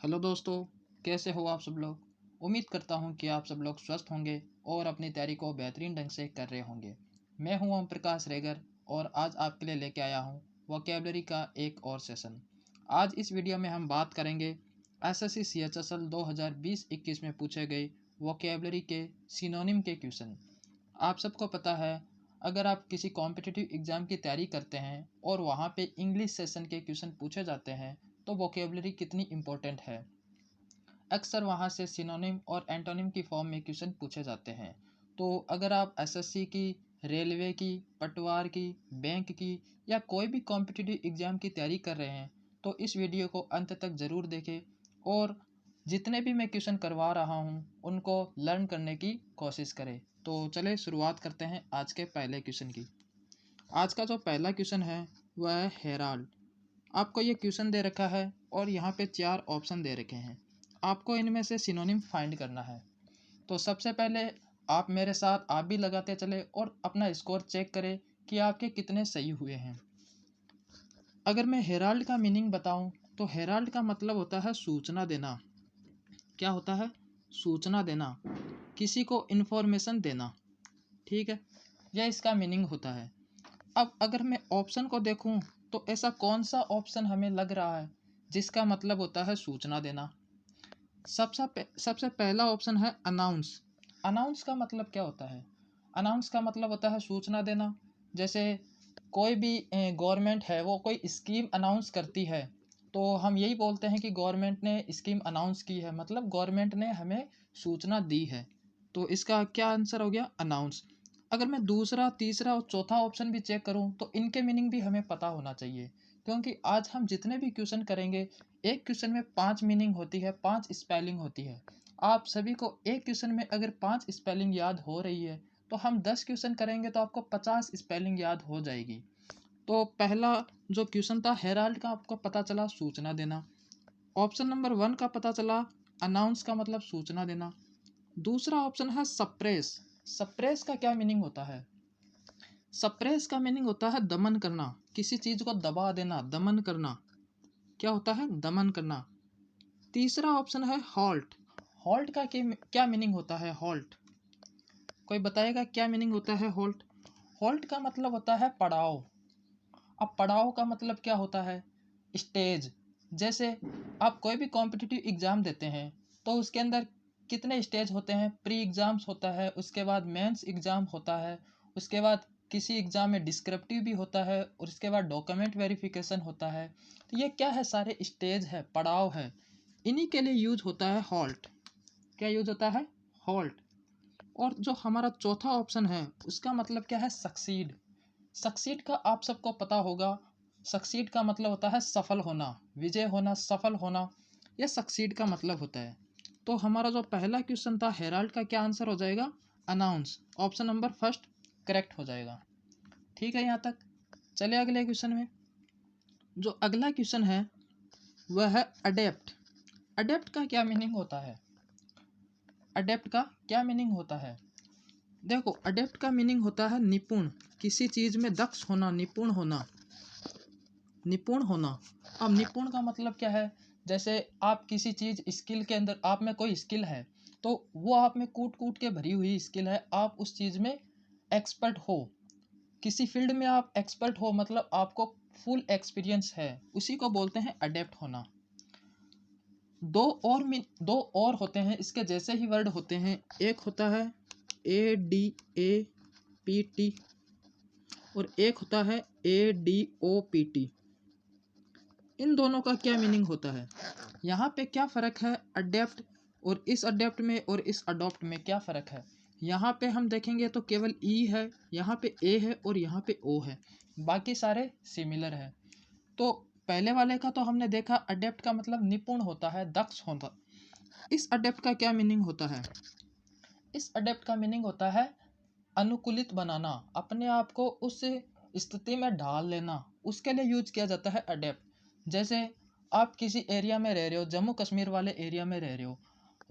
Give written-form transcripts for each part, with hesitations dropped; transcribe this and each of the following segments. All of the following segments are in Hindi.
हेलो दोस्तों, कैसे हो आप सब लोग। उम्मीद करता हूँ कि आप सब लोग स्वस्थ होंगे और अपनी तैयारी को बेहतरीन ढंग से कर रहे होंगे। मैं हूँ ओम प्रकाश रेगर और आज आपके लिए लेके आया हूँ वोकेबलरी का एक और सेशन। आज इस वीडियो में हम बात करेंगे एसएससी सीएचएसएल 2020-21 में पूछे गए वोकेबलरी के सिनोनिम के क्वेश्चन। आप सबको पता है, अगर आप किसी कॉम्पिटिटिव एग्ज़ाम की तैयारी करते हैं और वहाँ पे इंग्लिश सेशन के क्वेश्चन पूछे जाते हैं तो वोकेबलरी कितनी इम्पोर्टेंट है। अक्सर वहाँ से सिनोनिम और एंटोनिम की फॉर्म में क्वेश्चन पूछे जाते हैं। तो अगर आप एसएससी की, रेलवे की, पटवार की, बैंक की या कोई भी कॉम्पिटिटिव एग्ज़ाम की तैयारी कर रहे हैं तो इस वीडियो को अंत तक ज़रूर देखें और जितने भी मैं क्वेश्चन करवा रहा हूँ उनको लर्न करने की कोशिश करें। तो चलिए शुरुआत करते हैं आज के पहले क्वेश्चन की। आज का जो पहला क्वेश्चन है वह है हेराल्ड। आपको ये क्वेश्चन दे रखा है और यहाँ पे 4 ऑप्शन दे रखे हैं। आपको इनमें से सिनोनिम फाइंड करना है। तो सबसे पहले आप मेरे साथ आप भी लगाते चले और अपना स्कोर चेक करें कि आपके कितने सही हुए हैं। अगर मैं हेराल्ड का मीनिंग बताऊं तो हेराल्ड का मतलब होता है सूचना देना। क्या होता है? सूचना देना, किसी को इन्फॉर्मेशन देना। ठीक है, यह इसका मीनिंग होता है। अब अगर मैं ऑप्शन को देखूं तो ऐसा कौन सा ऑप्शन हमें लग रहा है जिसका मतलब होता है सूचना देना। सबसे पहला ऑप्शन है अनाउंस। अनाउंस का मतलब क्या होता है? अनाउंस का मतलब होता है सूचना देना। जैसे कोई भी गवर्नमेंट है वो कोई स्कीम अनाउंस करती है तो हम यही बोलते हैं कि गवर्नमेंट ने स्कीम अनाउंस की है, मतलब गवर्नमेंट ने हमें सूचना दी है। तो इसका क्या आंसर हो गया? अनाउंस। अगर मैं दूसरा, तीसरा और चौथा ऑप्शन भी चेक करूं तो इनके मीनिंग भी हमें पता होना चाहिए, क्योंकि आज हम जितने भी क्वेश्चन करेंगे एक क्वेश्चन में 5 मीनिंग होती है, 5 स्पेलिंग होती है। आप सभी को एक क्वेश्चन में अगर 5 स्पेलिंग याद हो रही है तो हम 10 क्वेश्चन करेंगे तो आपको 50 स्पेलिंग याद हो जाएगी। तो पहला जो क्वेश्चन था हेराल्ड का, आपको पता चला सूचना देना। ऑप्शन नंबर 1 का पता चला अनाउंस का मतलब सूचना देना। दूसरा ऑप्शन है सप्रेस। सप्रेस का क्या मीनिंग होता है? सप्रेस का मीनिंग होता है दमन करना, किसी चीज को दबा देना, दमन करना। क्या होता है? दमन करना। तीसरा ऑप्शन है हॉल्ट। हॉल्ट का क्या मीनिंग होता है? हॉल्ट, कोई बताएगा क्या मीनिंग होता है हॉल्ट? हॉल्ट का मतलब होता है पड़ाव। अब पड़ाव का मतलब क्या होता है? स्टेज। जैसे आप कोई भी कॉम्पिटिटिव एग्जाम देते हैं तो उसके अंदर कितने स्टेज होते हैं? प्री एग्जाम्स होता है, उसके बाद मेंस एग्जाम होता है, उसके बाद किसी एग्जाम में डिस्क्रिप्टिव भी होता है और उसके बाद डॉक्यूमेंट वेरिफिकेशन होता है। तो ये क्या है? सारे स्टेज है, पड़ाव है। इन्हीं के लिए यूज होता है हॉल्ट। क्या यूज होता है? हॉल्ट। और जो हमारा चौथा ऑप्शन है उसका मतलब क्या है? सक्सीड। सक्सीड का आप सबको पता होगा, सक्सीड का मतलब होता है सफल होना, विजय होना, सफल होना। यह सक्सीड का मतलब होता है। तो हमारा जो पहला क्वेश्चन था हेराल्ड का, क्या आंसर हो जाएगा? Announce. Option number first correct हो जाएगा। ठीक है यहाँ तक। चले अगले क्वेश्चन में। जो अगला क्वेश्चन है वह है अडेप्ट। अडेप्ट का क्या मीनिंग होता है? अडेप्ट का क्या मीनिंग होता है? देखो, अडेप्ट का मीनिंग होता है निपुण, किसी चीज में दक्ष होना, निपुण होना, निपुण होना। अब निपुण का मतलब क्या है? जैसे आप किसी चीज, स्किल के अंदर आप में कोई स्किल है तो वो आप में कूट कूट के भरी हुई स्किल है, आप उस चीज में एक्सपर्ट हो, किसी फील्ड में आप एक्सपर्ट हो, मतलब आपको फुल एक्सपीरियंस है, उसी को बोलते हैं अडेप्ट होना। दो और होते हैं इसके जैसे ही वर्ड होते हैं। एक होता है ADAPT और एक होता है ADOPT। इन दोनों का क्या मीनिंग होता है? यहाँ पे क्या फ़र्क है अडेप्ट और इस अडेप्ट में और इस अडॉप्ट में क्या फ़र्क है? यहाँ पे हम देखेंगे तो केवल ई है, यहाँ पे ए है और यहाँ पे ओ है, बाकी सारे सिमिलर है। तो पहले वाले का तो हमने देखा अडेप्ट का मतलब निपुण होता है, दक्ष होता। इस अडेप्ट का क्या मीनिंग होता है? इस अडेप्ट का मीनिंग होता है अनुकूलित बनाना, अपने आप को उस स्थिति में ढाल लेना, उसके लिए यूज किया जाता है अडेप्ट। जैसे आप किसी एरिया में रह रहे हो, जम्मू कश्मीर वाले एरिया में रह रहे हो,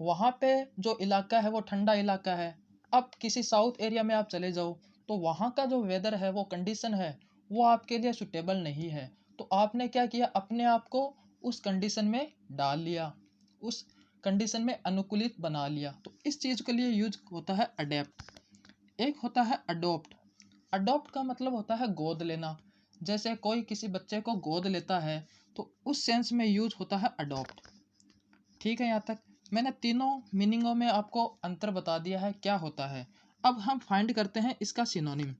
वहाँ पे जो इलाका है वो ठंडा इलाका है। अब किसी साउथ एरिया में आप चले जाओ तो वहाँ का जो वेदर है, वो कंडीशन है, वो आपके लिए सुटेबल नहीं है। तो आपने क्या किया? अपने आप को उस कंडीशन में डाल लिया। उस कंडीशन में अनुकूलित बना लिया। तो इस चीज़ के लिए यूज होता है अडेप्ट। एक होता है अडोप्ट। अडोप्ट का मतलब होता है गोद लेना। जैसे कोई किसी बच्चे को गोद लेता है तो उस सेंस में यूज होता है अडोप्ट। ठीक है, यहाँ तक मैंने तीनों मीनिंगों में आपको अंतर बता दिया है क्या होता है। अब हम फाइंड करते हैं इसका सिनोनिम।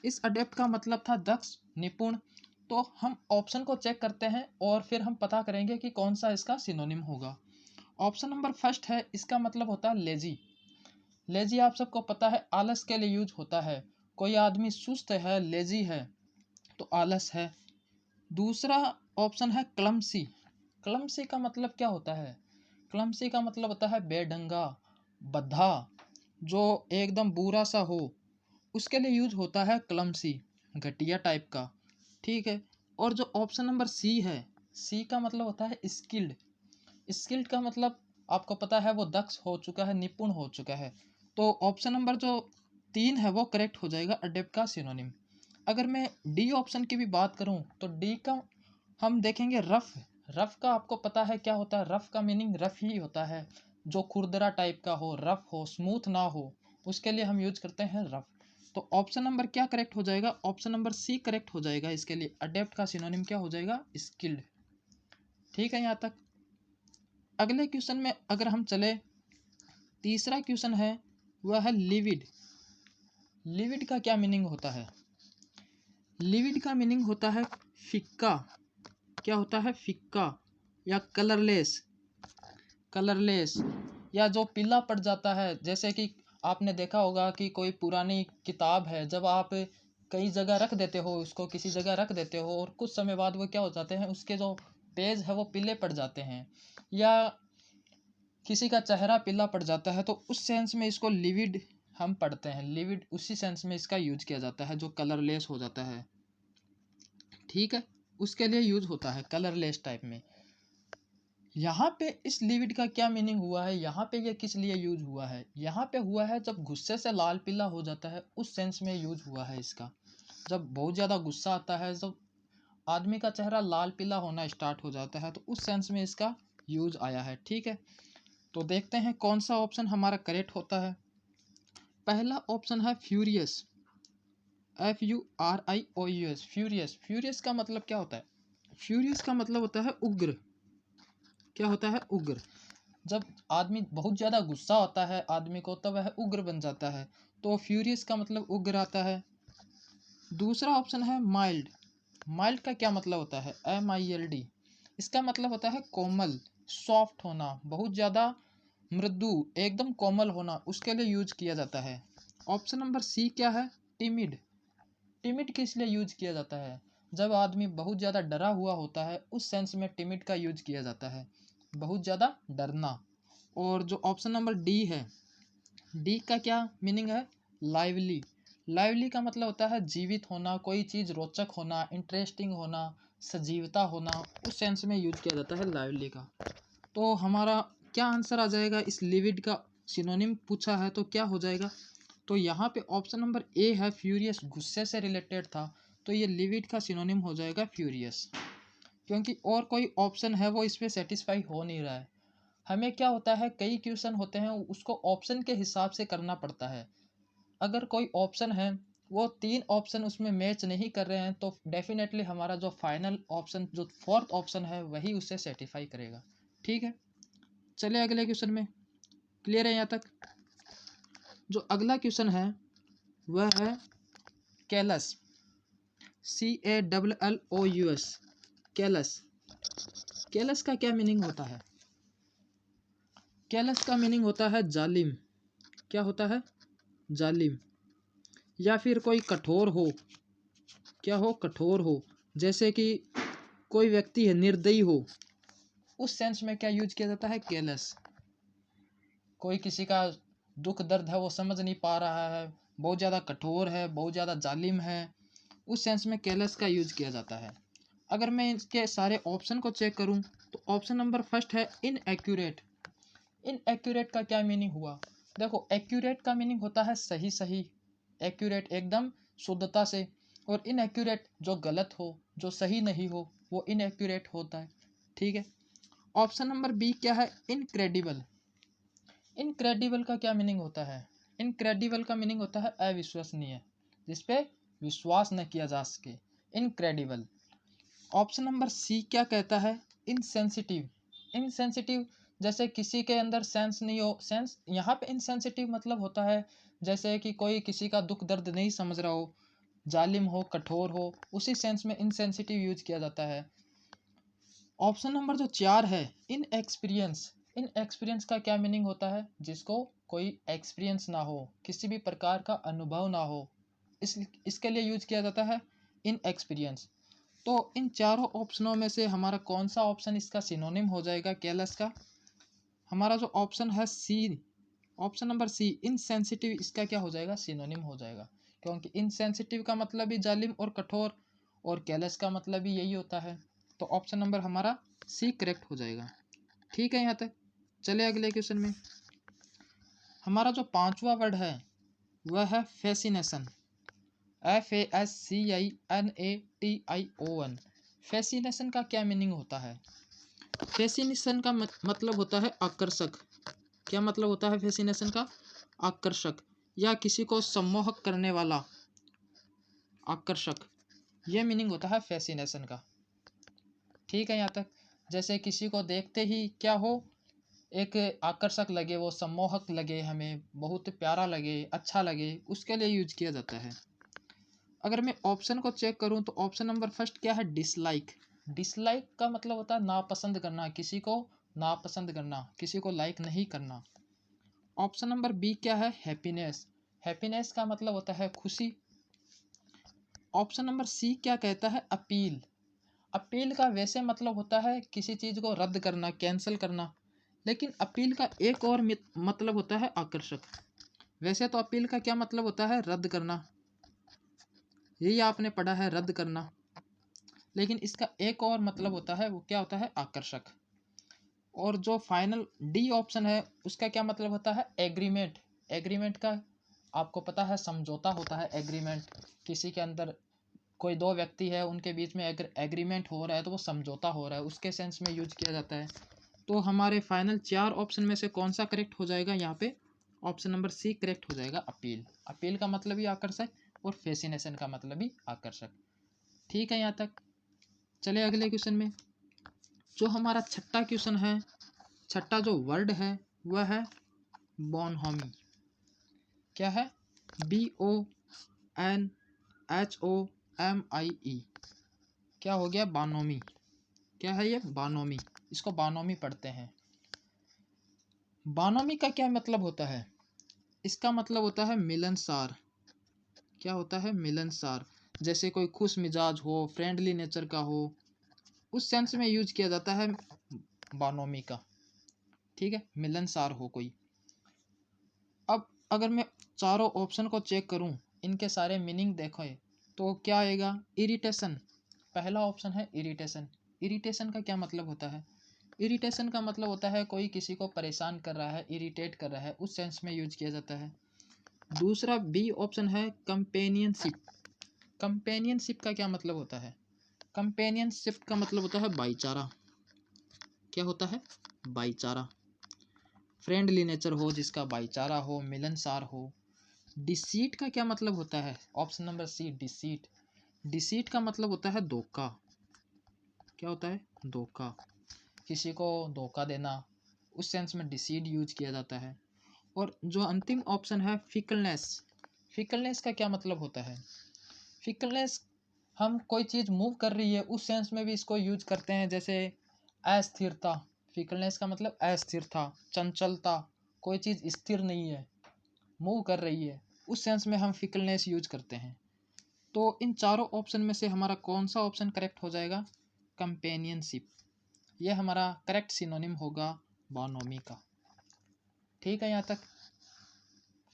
इस अडेप्ट का मतलब था दक्ष, निपुण। तो हम ऑप्शन को चेक करते हैं और फिर हम पता करेंगे कि कौन सा इसका सिनोनिम होगा। ऑप्शन नंबर फर्स्ट है, इसका मतलब होता है लेजी। लेजी आप सबको पता है आलस के लिए यूज होता है। कोई आदमी सुस्त है, लेजी है, तो आलस है। दूसरा ऑप्शन है क्लमसी। क्लमसी का मतलब क्या होता है? क्लमसी का मतलब होता है बेढंगा, बद्धा, जो एकदम बुरा सा हो, उसके लिए यूज होता है क्लमसी, घटिया टाइप का। ठीक है। और जो ऑप्शन नंबर सी है, सी का मतलब होता है स्किल्ड। स्किल्ड का मतलब आपको पता है वो दक्ष हो चुका है, निपुण हो चुका है। तो ऑप्शन नंबर जो 3 है वो करेक्ट हो जाएगा अडेप्ट का सिनोनिम। अगर मैं डी ऑप्शन की भी बात करूं तो डी का हम देखेंगे रफ। रफ का आपको पता है क्या होता है? रफ का मीनिंग रफ ही होता है, जो खुरदरा टाइप का हो, रफ हो, स्मूथ ना हो, उसके लिए हम यूज करते हैं रफ। तो ऑप्शन नंबर क्या करेक्ट हो जाएगा? ऑप्शन नंबर सी करेक्ट हो जाएगा। इसके लिए अडेप्ट का सिनोनिम क्या हो जाएगा? स्किल्ड। ठीक है यहाँ तक। अगले क्वेश्चन में अगर हम चले, तीसरा क्वेश्चन है वह है लिविड। लिविड का क्या मीनिंग होता है? लिविड का मीनिंग होता है फिक्का। क्या होता है? फिक्का या कलरलेस। कलरलेस या जो पीला पड़ जाता है। जैसे कि आपने देखा होगा कि कोई पुरानी किताब है, जब आप कई जगह रख देते हो, उसको किसी जगह रख देते हो और कुछ समय बाद वो क्या हो जाते हैं, उसके जो पेज है वो पीले पड़ जाते हैं, या किसी का चेहरा पीला पड़ जाता है, तो उस सेंस में इसको लिविड हम पढ़ते हैं। लिविड उसी सेंस में इसका यूज किया जाता है, जो कलरलेस हो जाता है। ठीक है, उसके लिए यूज होता है कलरलेस टाइप में। यहाँ पे इस लिविड का क्या मीनिंग हुआ है, यहाँ पे ये किस लिए यूज हुआ है? यहाँ पे हुआ है जब गुस्से से लाल पीला हो जाता है, उस सेंस में यूज हुआ है इसका। जब बहुत ज़्यादा गुस्सा आता है, जब आदमी का चेहरा लाल पीला होना स्टार्ट हो जाता है, तो उस सेंस में इसका यूज आया है। ठीक है, तो देखते हैं कौन सा ऑप्शन हमारा करेक्ट होता है। पहला ऑप्शन है फ्यूरियस। FURIOUS, furious. फ्यूरियस का मतलब क्या होता है? फ्यूरियस का मतलब होता है उग्र। क्या होता है? उग्र। जब आदमी बहुत ज़्यादा गुस्सा होता है आदमी को, तब वह उग्र बन जाता है, तो फ्यूरियस का मतलब उग्र आता है। दूसरा ऑप्शन है माइल्ड। माइल्ड का क्या मतलब होता है? MILD। इसका मतलब होता है कोमल, सॉफ्ट होना, बहुत ज़्यादा मृदु, एकदम कोमल होना, उसके लिए यूज किया जाता है। ऑप्शन नंबर सी क्या है? टिमिड। टिमिड किस लिए यूज किया जाता है? जब आदमी बहुत ज़्यादा डरा हुआ होता है, उस सेंस में टिमिड का यूज किया जाता है, बहुत ज़्यादा डरना। और जो ऑप्शन नंबर डी है, डी का क्या मीनिंग है? लाइवली। लाइवली का मतलब होता है जीवित होना, कोई चीज़ रोचक होना, इंटरेस्टिंग होना, सजीवता होना, उस सेंस में यूज किया जाता है लाइवली का। तो हमारा क्या आंसर आ जाएगा? इस लिविड का सिनोनिम पूछा है तो क्या हो जाएगा? तो यहाँ पे ऑप्शन नंबर ए है फ्यूरियस, गुस्से से रिलेटेड था, तो ये लिविड का सिनोनिम हो जाएगा फ्यूरियस। क्योंकि और कोई ऑप्शन है वो इस पर सेटिस्फाई हो नहीं रहा है। हमें क्या होता है, कई क्वेश्चन होते हैं उसको ऑप्शन के हिसाब से करना पड़ता है। अगर कोई ऑप्शन है, वो 3 ऑप्शन उसमें मैच नहीं कर रहे हैं, तो डेफिनेटली हमारा जो फाइनल ऑप्शन, जो फोर्थ ऑप्शन है, वही उसे सेटिस्फाई करेगा। ठीक है, चलिए अगले क्वेश्चन में। क्लियर है यहाँ तक? जो अगला क्वेश्चन है वह है कैलस। CALLOUS, callus. कैलस का क्या मीनिंग होता है? कैलस का मीनिंग होता है जालिम। क्या होता है? जालिम। या फिर कोई कठोर हो। क्या हो? कठोर हो। जैसे कि कोई व्यक्ति है निर्दयी हो, उस सेंस में क्या यूज किया जाता है? केयरलेस। कोई किसी का दुख दर्द है वो समझ नहीं पा रहा है, बहुत ज़्यादा कठोर है, बहुत ज़्यादा जालिम है, उस सेंस में केयरलेस का यूज किया जाता है। अगर मैं इसके सारे ऑप्शन को चेक करूं तो ऑप्शन नंबर फर्स्ट है इनएक्यूरेट। इनएक्यूरेट का क्या मीनिंग हुआ? देखो, एक्यूरेट का मीनिंग होता है सही सही, एक्यूरेट एकदम शुद्धता से, और इनएक्यूरेट जो गलत हो, जो सही नहीं हो, वो इनएक्यूरेट होता है। ठीक है। ऑप्शन नंबर बी क्या है, इनक्रेडिबल। इनक्रेडिबल का क्या मीनिंग होता है? इनक्रेडिबल का मीनिंग होता है अविश्वसनीय, जिसपे विश्वास न किया जा सके, इनक्रेडिबल। ऑप्शन नंबर सी क्या कहता है, इनसेंसिटिव। इनसेंसिटिव जैसे किसी के अंदर सेंस नहीं हो, सेंस यहाँ पे इनसेंसिटिव मतलब होता है जैसे कि कोई किसी का दुख दर्द नहीं समझ रहा हो, जालिम हो, कठोर हो, उसी सेंस में इनसेंसिटिव यूज किया जाता है। ऑप्शन नंबर जो 4 है, इन एक्सपीरियंस। इन एक्सपीरियंस का क्या मीनिंग होता है, जिसको कोई एक्सपीरियंस ना हो, किसी भी प्रकार का अनुभव ना हो, इसके लिए यूज किया जाता है इन एक्सपीरियंस। तो इन चारों ऑप्शनों में से हमारा कौन सा ऑप्शन इसका सिनोनिम हो जाएगा केयरलेस का? हमारा जो ऑप्शन है सी, ऑप्शन नंबर सी इनसेंसिटिव, इसका क्या हो जाएगा, सिनोनिम हो जाएगा। क्योंकि इनसेंसिटिव का मतलब भी जालिम और कठोर, और केयरलेस का मतलब भी यही होता है। तो ऑप्शन नंबर हमारा सी करेक्ट हो जाएगा। ठीक है यहाँ तक। चले अगले क्वेश्चन में। हमारा जो पांचवा वर्ड है वह है फैसिनेशन। FASCINATION। फैसिनेशन का क्या मीनिंग होता है? फैसिनेशन का मतलब होता है आकर्षक। क्या मतलब होता है फैसिनेशन का? आकर्षक, या किसी को सम्मोहक करने वाला, आकर्षक, यह मीनिंग होता है फैसिनेशन का। ठीक है यहाँ तक। जैसे किसी को देखते ही क्या हो, एक आकर्षक लगे, वो सम्मोहक लगे, हमें बहुत प्यारा लगे, अच्छा लगे, उसके लिए यूज किया जाता है। अगर मैं ऑप्शन को चेक करूं तो ऑप्शन नंबर फर्स्ट क्या है, डिसलाइक। डिसलाइक का मतलब होता है नापसंद करना, किसी को नापसंद करना, किसी को लाइक नहीं करना। ऑप्शन नंबर बी क्या है, हैप्पीनेस। हैप्पीनेस का मतलब होता है खुशी। ऑप्शन नंबर सी क्या कहता है, अपील। अपील का वैसे मतलब होता है किसी चीज़ को रद्द करना, कैंसिल करना, लेकिन अपील का एक और मतलब होता है आकर्षक। वैसे तो अपील का क्या मतलब होता है, रद्द करना, यही आपने पढ़ा है, रद्द करना, लेकिन इसका एक और मतलब होता है, वो क्या होता है, आकर्षक। और जो फाइनल डी ऑप्शन है उसका क्या मतलब होता है, एग्रीमेंट। एग्रीमेंट का आपको पता है समझौता होता है, एग्रीमेंट। किसी के अंदर कोई दो व्यक्ति है, उनके बीच में अगर एग्रीमेंट हो रहा है तो वो समझौता हो रहा है, उसके सेंस में यूज किया जाता है। तो हमारे फाइनल 4 ऑप्शन में से कौन सा करेक्ट हो जाएगा यहाँ पे? ऑप्शन नंबर सी करेक्ट हो जाएगा, अपील। अपील का मतलब ही आकर्षक और फैसिनेशन का मतलब भी आकर्षक। ठीक है यहाँ तक। चले अगले क्वेश्चन में। जो हमारा छठा क्वेश्चन है, छठा जो वर्ड है वह है बोनहोमी। क्या है, BONHOMIE। क्या हो गया, बानोमी। क्या है ये, बानोमी। इसको बानोमी पढ़ते हैं। बानोमी का क्या मतलब होता है? इसका मतलब होता है मिलनसार। क्या होता है, मिलनसार। जैसे कोई खुश मिजाज हो, फ्रेंडली नेचर का हो, उस सेंस में यूज किया जाता है बानोमी का। ठीक है, मिलनसार हो कोई। अब अगर मैं चारों ऑप्शन को चेक करूं, इनके सारे मीनिंग देखो तो क्या आएगा, इरिटेशन। पहला ऑप्शन है इरिटेशन। इरिटेशन का क्या मतलब होता है? इरिटेशन का मतलब होता है कोई किसी को परेशान कर रहा है, इरिटेट कर रहा है, उस सेंस में यूज किया जाता है। दूसरा बी ऑप्शन है कंपेनियनशिप। कंपेनियनशिप का क्या मतलब होता है? कंपेनियनशिप का मतलब होता है भाईचारा। क्या होता है, भाईचारा। फ्रेंडली नेचर हो, जिसका भाईचारा हो, मिलनसार हो। डिसीट का क्या मतलब होता है? Option number C, deceit. Deceit का मतलब होता है धोखा। क्या होता है, धोखा, किसी को धोखा देना, उस सेंस में डिसीट यूज किया जाता है। और जो अंतिम ऑप्शन है फिकलनेस। फिकलनेस का क्या मतलब होता है? फिकलनेस, हम कोई चीज़ मूव कर रही है उस सेंस में भी इसको यूज करते हैं, जैसे अस्थिरता। फिकलनेस का मतलब अस्थिरता, चंचलता, कोई चीज़ स्थिर नहीं है, मूव कर रही है, उस सेंस में हम फिकलनेस यूज करते हैं। तो इन चारों ऑप्शन में से हमारा कौन सा ऑप्शन करेक्ट हो जाएगा, कंपेनियनशिप। यह हमारा करेक्ट सिनोनिम होगा बानोमी का। ठीक है यहाँ तक।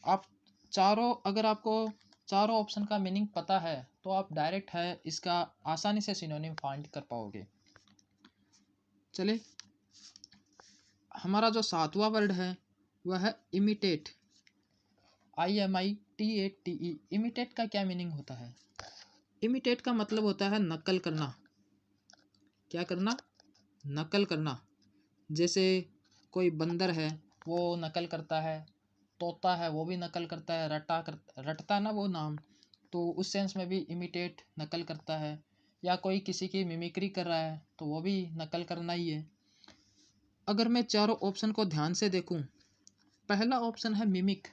आप चारों, अगर आपको चारों ऑप्शन का मीनिंग पता है तो आप डायरेक्ट है इसका आसानी से सिनोनिम फाइंड कर पाओगे। चले, हमारा जो सातवां वर्ड है वह है इमिटेट। IMITATE। इमिटेट का क्या मीनिंग होता है? इमिटेट का मतलब होता है नकल करना। क्या करना, नकल करना। जैसे कोई बंदर है वो नकल करता है, तोता है वो भी नकल करता है, रटता है ना वो नाम, तो उस सेंस में भी इमिटेट नकल करता है। या कोई किसी की मिमिक्री कर रहा है तो वो भी नकल करना ही है। अगर मैं चारों ऑप्शन को ध्यान से देखूं, पहला ऑप्शन है मिमिक।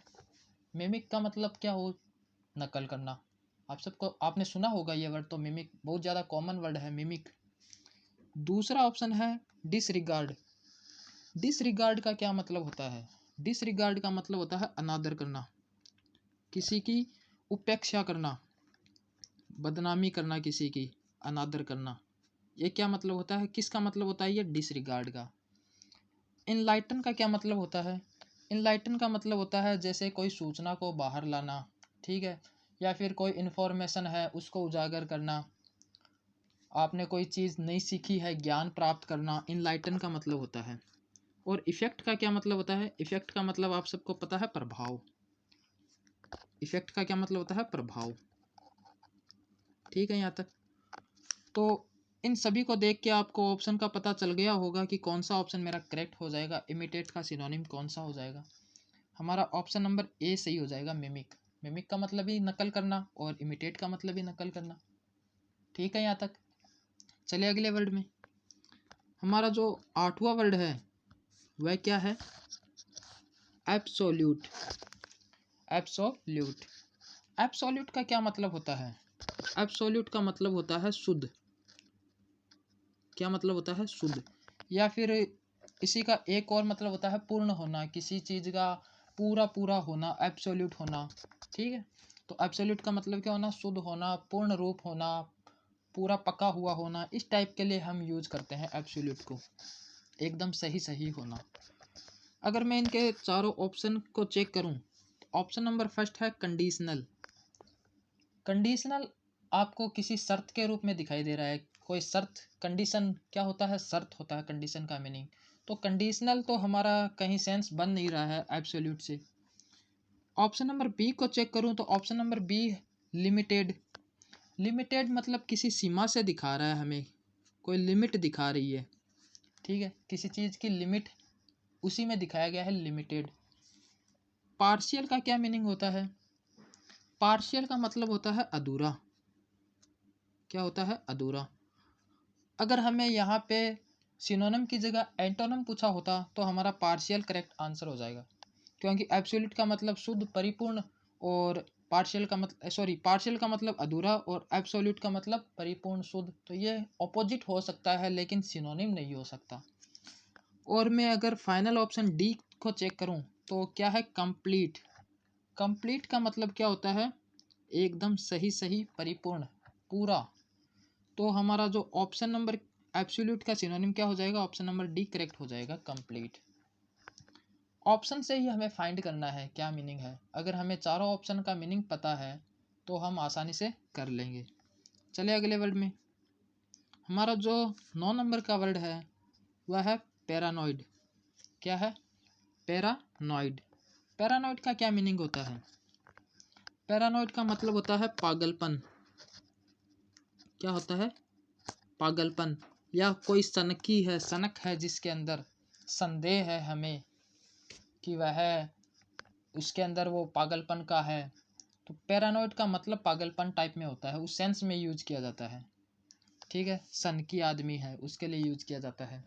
मिमिक का मतलब क्या हो? नकल करना। आप सबको आपने सुना होगा ये वर्ड, तो मिमिक बहुत ज़्यादा कॉमन वर्ड है मिमिक। दूसरा ऑप्शन है डिसरिगार्ड। डिसरिगार्ड का क्या मतलब होता है? डिसरिगार्ड का मतलब होता है अनादर करना, किसी की उपेक्षा करना, बदनामी करना किसी की, अनादर करना। ये क्या मतलब होता है? किसका मतलब होता है ये? डिसरिगार्ड का। इनलाइटन का क्या मतलब होता है? इनलाइटन का मतलब होता है जैसे कोई सूचना को बाहर लाना, ठीक है, या फिर कोई इन्फॉर्मेशन है उसको उजागर करना, आपने कोई चीज़ नई सीखी है, ज्ञान प्राप्त करना, इनलाइटन का मतलब होता है। और इफ़ेक्ट का क्या मतलब होता है? इफ़ेक्ट का मतलब आप सबको पता है, प्रभाव। इफ़ेक्ट का क्या मतलब होता है? प्रभाव। ठीक है यहाँ तक। तो इन सभी को देख के आपको ऑप्शन का पता चल गया होगा कि कौन सा ऑप्शन मेरा करेक्ट हो जाएगा। इमिटेट का सिनोनिम कौन सा हो जाएगा? हमारा ऑप्शन नंबर ए सही हो जाएगा, मिमिक। मिमिक का मतलब ही नकल करना और इमिटेट का मतलब ही नकल करना। ठीक है यहाँ तक। चलिए अगले वर्ड में। हमारा जो आठवां वर्ड है वह क्या है? एब्सोल्यूट। एब्सोल्यूट। एब्सोल्यूट का क्या मतलब होता है? एब्सोल्यूट का मतलब होता है शुद्ध। क्या मतलब होता है? शुद्ध। या फिर इसी का एक और मतलब होता है पूर्ण होना, किसी चीज़ का पूरा पूरा होना, एब्सोल्यूट होना। ठीक है, तो एब्सोल्यूट का मतलब क्या होना? शुद्ध होना, पूर्ण रूप होना, पूरा पका हुआ होना। इस टाइप के लिए हम यूज करते हैं एब्सोल्यूट को, एकदम सही सही होना। अगर मैं इनके चारों ऑप्शन को चेक करूं, तो ऑप्शन नंबर फर्स्ट है कंडीशनल। कंडीशनल आपको किसी शर्त के रूप में दिखाई दे रहा है, कोई शर्त। कंडीशन क्या होता है? शर्त होता है कंडीशन का मीनिंग। तो कंडीशनल तो हमारा कहीं सेंस बन नहीं रहा है एब्सोल्यूट से। ऑप्शन नंबर बी को चेक करूं तो option number B limited. Limited मतलब किसी सीमा से दिखा रहा है हमें, कोई लिमिट दिखा रही है। ठीक है, किसी चीज़ की लिमिट उसी में दिखाया गया है, लिमिटेड। पार्शियल का क्या मीनिंग होता है? पार्शियल का मतलब होता है अधूरा। क्या होता है? अधूरा। अगर हमें यहाँ पे सिनोनिम की जगह एंटोनिम पूछा होता तो हमारा पार्शियल करेक्ट आंसर हो जाएगा, क्योंकि एब्सोल्यूट का मतलब शुद्ध परिपूर्ण, और पार्शियल का मतलब अधूरा, और एब्सोल्यूट का मतलब परिपूर्ण शुद्ध। तो ये ऑपोजिट हो सकता है लेकिन सिनोनिम नहीं हो सकता। और मैं अगर फाइनल ऑप्शन डी को चेक करूँ तो क्या है? कंप्लीट। कंप्लीट का मतलब क्या होता है? एकदम सही सही, परिपूर्ण, पूरा। तो हमारा जो ऑप्शन नंबर एब्सोल्यूट का सिनोनिम क्या हो जाएगा? ऑप्शन नंबर डी करेक्ट हो जाएगा, कंप्लीट। ऑप्शन से ही हमें फाइंड करना है क्या मीनिंग है। अगर हमें चारों ऑप्शन का मीनिंग पता है तो हम आसानी से कर लेंगे। चलिए अगले वर्ड में। हमारा जो 9 नंबर का वर्ड है वह है पैरानॉइड। क्या है? पैरानॉइड। पैरानॉइड का क्या मीनिंग होता है? पैरानॉइड का मतलब होता है पागलपन। क्या होता है? पागलपन। या कोई सनक है जिसके अंदर संदेह है हमें कि वह उसके अंदर वो पागलपन का है, तो पैरानॉइड का मतलब पागलपन टाइप में होता है, उस सेंस में यूज किया जाता है। ठीक है, सनकी आदमी है उसके लिए यूज किया जाता है।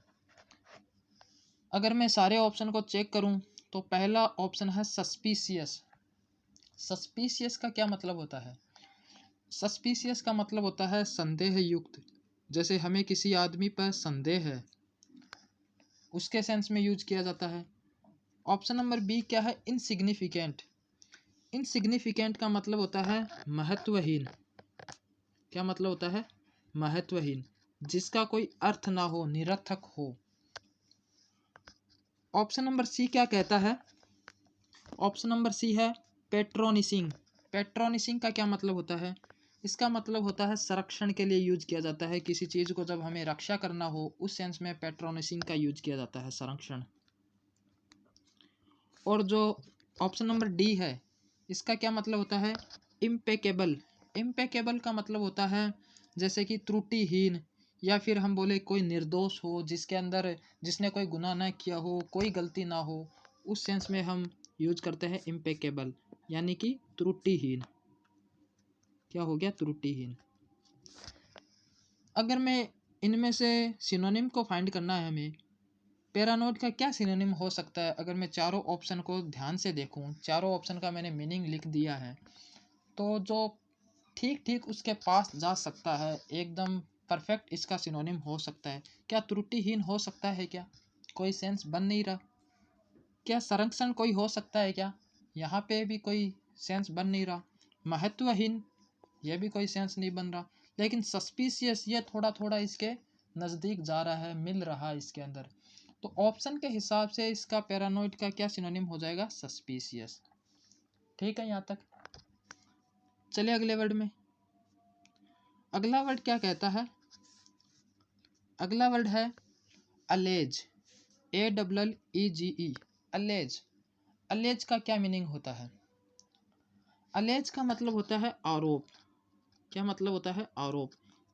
अगर मैं सारे ऑप्शन को चेक करूं तो पहला ऑप्शन है सस्पिशियस। सस्पिशियस का क्या मतलब होता है? सस्पिशियस का मतलब होता है संदेह युक्त। जैसे हमें किसी आदमी पर संदेह है, उसके सेंस में यूज किया जाता है। ऑप्शन नंबर बी क्या है? इनसिग्निफिकेंट। इनसिग्निफिकेंट का मतलब होता है महत्वहीन। क्या मतलब होता है? महत्वहीन, जिसका कोई अर्थ ना हो, निरर्थक हो। ऑप्शन नंबर सी क्या कहता है? ऑप्शन नंबर सी है पेट्रोनिसिंग। पेट्रोनिसिंग का क्या मतलब होता है? इसका मतलब होता है संरक्षण के लिए यूज किया जाता है, किसी चीज़ को जब हमें रक्षा करना हो उस सेंस में पेट्रोनिसिंग का यूज किया जाता है, संरक्षण। और जो ऑप्शन नंबर डी है इसका क्या मतलब होता है? इम्पेकेबल। इम्पेकेबल का मतलब होता है जैसे कि त्रुटिहीन या फिर हम बोले कोई निर्दोष हो, जिसने कोई गुनाह ना किया हो, कोई गलती ना हो, उस सेंस में हम यूज करते हैं इम्पेकेबल, यानी कि त्रुटिहीन। क्या हो गया? त्रुटिहीन। अगर मैं इनमें से सिनोनिम को फाइंड करना है हमें, पैरानोइड का क्या सिनोनिम हो सकता है? अगर मैं चारों ऑप्शन को ध्यान से देखूं, चारों ऑप्शन का मैंने मीनिंग लिख दिया है, तो जो ठीक ठीक उसके पास जा सकता है, एकदम परफेक्ट इसका सिनोनिम हो सकता है। क्या त्रुटिहीन हो सकता है? क्या कोई सेंस बन नहीं रहा? क्या संरक्षण कोई हो सकता है? क्या यहाँ पे भी कोई सेंस बन नहीं रहा? महत्वहीन, यह भी कोई सेंस नहीं बन रहा। लेकिन सस्पिशियस, ये थोड़ा थोड़ा इसके नज़दीक जा रहा है, मिल रहा है इसके अंदर। तो ऑप्शन के हिसाब से इसका पैरानोइड का क्या सिनोनिम हो जाएगा? सस्पिशियस। ठीक है यहाँ तक। चलिए अगले वर्ड में। अगला वर्ड क्या कहता है? अगला वर्ड है अलेज, ALLEGE, अलेज। अलेज का क्या मीनिंग होता है? अलेज का मतलब होता है आरोप। क्या मतलब होता है? आरोप।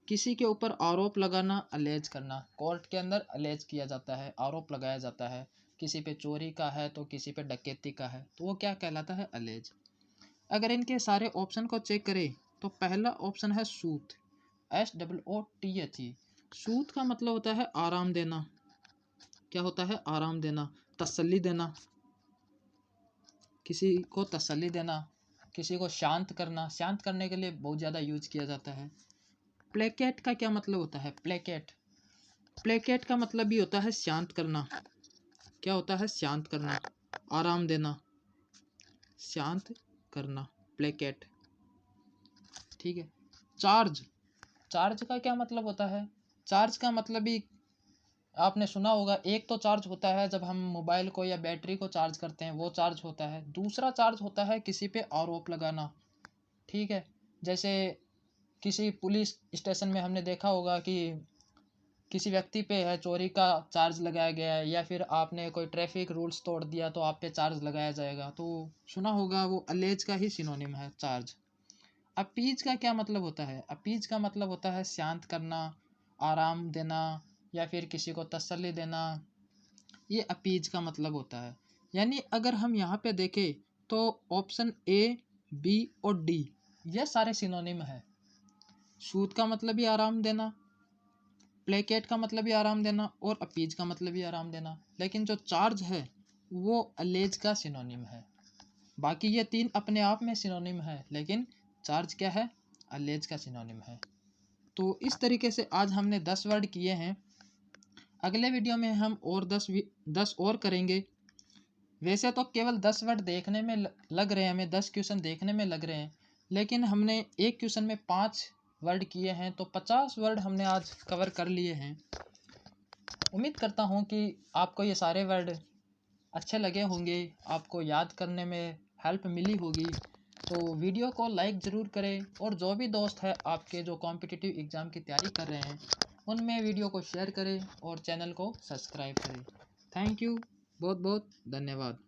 किसी के ऊपर आरोप लगाना, अलेज करना। कोर्ट के अंदर अलेज किया जाता है, आरोप लगाया जाता है। किसी पे चोरी का है तो किसी पे डकैती का है, तो वो क्या कहलाता है? अलेज। अगर इनके सारे ऑप्शन को चेक करें तो पहला ऑप्शन है सूत, SOOTHE। सूत का मतलब होता है आराम देना। क्या होता है? आराम देना, तसल्ली देना, किसी को तसल्ली देना, किसी को शांत करना। शांत करने के लिए बहुत ज़्यादा यूज किया जाता है। प्लेकेट का क्या मतलब होता है? प्लेकेट, प्लेकेट का मतलब भी होता है शांत करना। क्या होता है? शांत करना, आराम देना, शांत करना, प्लेकेट। ठीक है। चार्ज, चार्ज का क्या मतलब होता है? चार्ज का मतलब भी आपने सुना होगा। एक तो चार्ज होता है जब हम मोबाइल को या बैटरी को चार्ज करते हैं, वो चार्ज होता है। दूसरा चार्ज होता है किसी पे आरोप लगाना। ठीक है। जैसे किसी पुलिस स्टेशन में हमने देखा होगा कि किसी व्यक्ति पे है चोरी का चार्ज लगाया गया है, या फिर आपने कोई ट्रैफिक रूल्स तोड़ दिया तो आप पे चार्ज लगाया जाएगा। तो सुना होगा, वो अलेज का ही सिनोनिम है, चार्ज। अपीज का क्या मतलब होता है? अपीज का मतलब होता है शांत करना, आराम देना, या फिर किसी को तसल्ली देना। ये अपीज का मतलब होता है। यानी अगर हम यहाँ पे देखें तो ऑप्शन A, B और D ये सारे सिनोनिम है। सूद का मतलब भी आराम देना, प्लेकेट का मतलब भी आराम देना, और अपीज का मतलब भी आराम देना। लेकिन जो चार्ज है वो अलेज का सिनोनिम है। बाकी ये तीन अपने आप में सिनोनिम है, लेकिन चार्ज क्या है? अलेज का सिनोनिम है। तो इस तरीके से आज हमने 10 वर्ड किए हैं। अगले वीडियो में हम और 10 और करेंगे। वैसे तो केवल 10 वर्ड देखने में लग रहे हैं, हमें 10 क्वेश्चन देखने में लग रहे हैं, लेकिन हमने एक क्वेश्चन में 5 वर्ड किए हैं, तो 50 वर्ड हमने आज कवर कर लिए हैं। उम्मीद करता हूँ कि आपको ये सारे वर्ड अच्छे लगे होंगे, आपको याद करने में हेल्प मिली होगी। तो वीडियो को लाइक ज़रूर करें, और जो भी दोस्त है आपके जो कॉम्पिटिटिव एग्ज़ाम की तैयारी कर रहे हैं, उनमें वीडियो को शेयर करें और चैनल को सब्सक्राइब करें। थैंक यू, बहुत बहुत धन्यवाद।